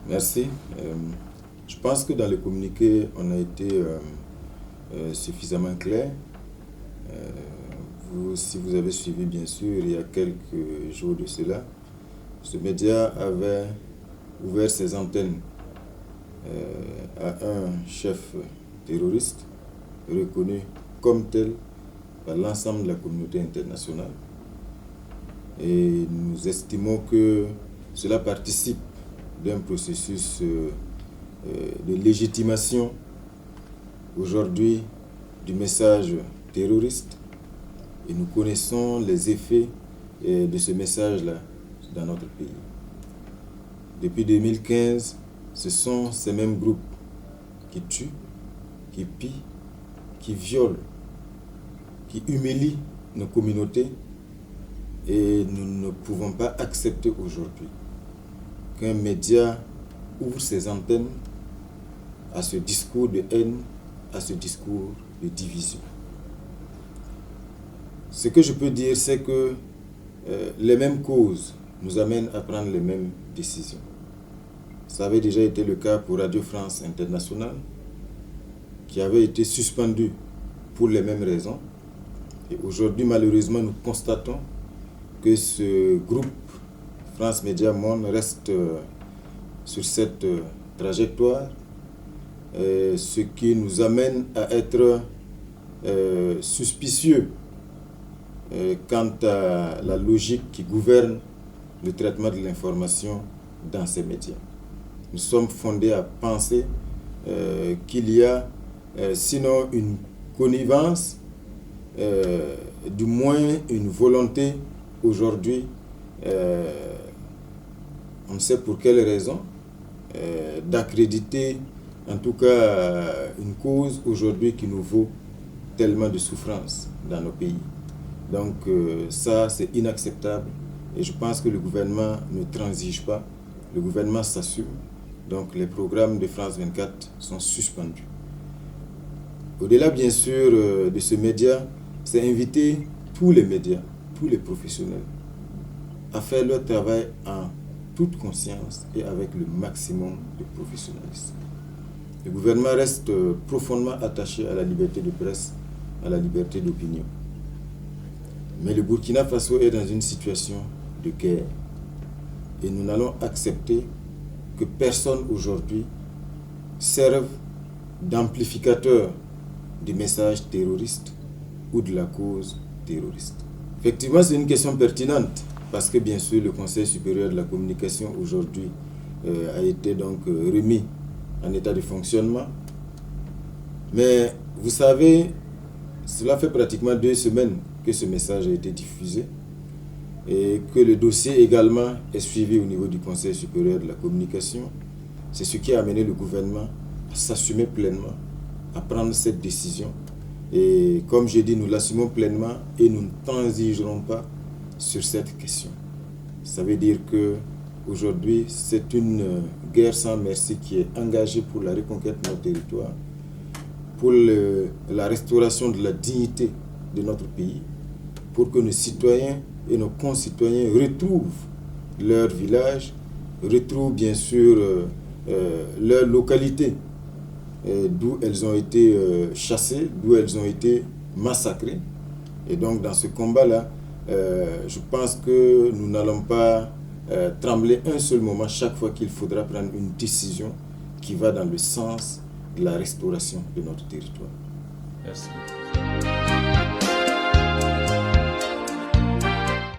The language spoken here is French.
Merci. Je pense que dans le communiqué, on a été suffisamment clair. Si vous avez suivi, bien sûr, il y a quelques jours de cela, ce média avait ouvert ses antennes à un chef terroriste reconnu comme tel par l'ensemble de la communauté internationale. Et nous estimons que cela participe d'un processus de légitimation aujourd'hui du message terroriste, et nous connaissons les effets de ce message-là dans notre pays. Depuis 2015, ce sont ces mêmes groupes qui tuent, qui pillent, qui violent, qui humilient nos communautés, et nous ne pouvons pas accepter aujourd'hui qu'un média ouvre ses antennes à ce discours de haine, à ce discours de division. Ce que je peux dire, c'est que les mêmes causes nous amènent à prendre les mêmes décisions. Ça avait déjà été le cas pour Radio France Internationale, qui avait été suspendue pour les mêmes raisons. Et aujourd'hui, malheureusement, nous constatons que ce groupe France Média Monde reste sur cette trajectoire, ce qui nous amène à être suspicieux quant à la logique qui gouverne le traitement de l'information dans ces médias. Nous sommes fondés à penser qu'il y a sinon une connivence, du moins une volonté aujourd'hui, on ne sait pour quelle raison, d'accréditer en tout cas une cause aujourd'hui qui nous vaut tellement de souffrance dans nos pays. Donc ça, c'est inacceptable, et je pense que le gouvernement ne transige pas, le gouvernement s'assume. Donc les programmes de France 24 sont suspendus. Au-delà bien sûr de ce média, c'est inviter tous les médias, tous les professionnels à faire leur travail en toute conscience et avec le maximum de professionnalisme. Le gouvernement reste profondément attaché à la liberté de presse, à la liberté d'opinion. Mais le Burkina Faso est dans une situation de guerre, et nous n'allons accepter que personne aujourd'hui serve d'amplificateur des messages terroristes ou de la cause terroriste. Effectivement, c'est une question pertinente, parce que bien sûr le Conseil supérieur de la communication aujourd'hui a été donc remis en état de fonctionnement. Mais vous savez, cela fait pratiquement 2 semaines que ce message a été diffusé, et que le dossier également est suivi au niveau du Conseil supérieur de la communication. C'est ce qui a amené le gouvernement à s'assumer pleinement, à prendre cette décision. Et comme je dis, nous l'assumons pleinement et nous ne transigerons pas sur cette question. Ça veut dire que aujourd'hui, c'est une guerre sans merci qui est engagée pour la reconquête de nos territoires, pour la restauration de la dignité de notre pays, pour que nos citoyens et nos concitoyens retrouvent leur village, retrouvent bien sûr leur localité, d'où elles ont été chassées, d'où elles ont été massacrées. Et donc dans ce combat-là, je pense que nous n'allons pas trembler un seul moment chaque fois qu'il faudra prendre une décision qui va dans le sens de la restauration de notre territoire. Merci.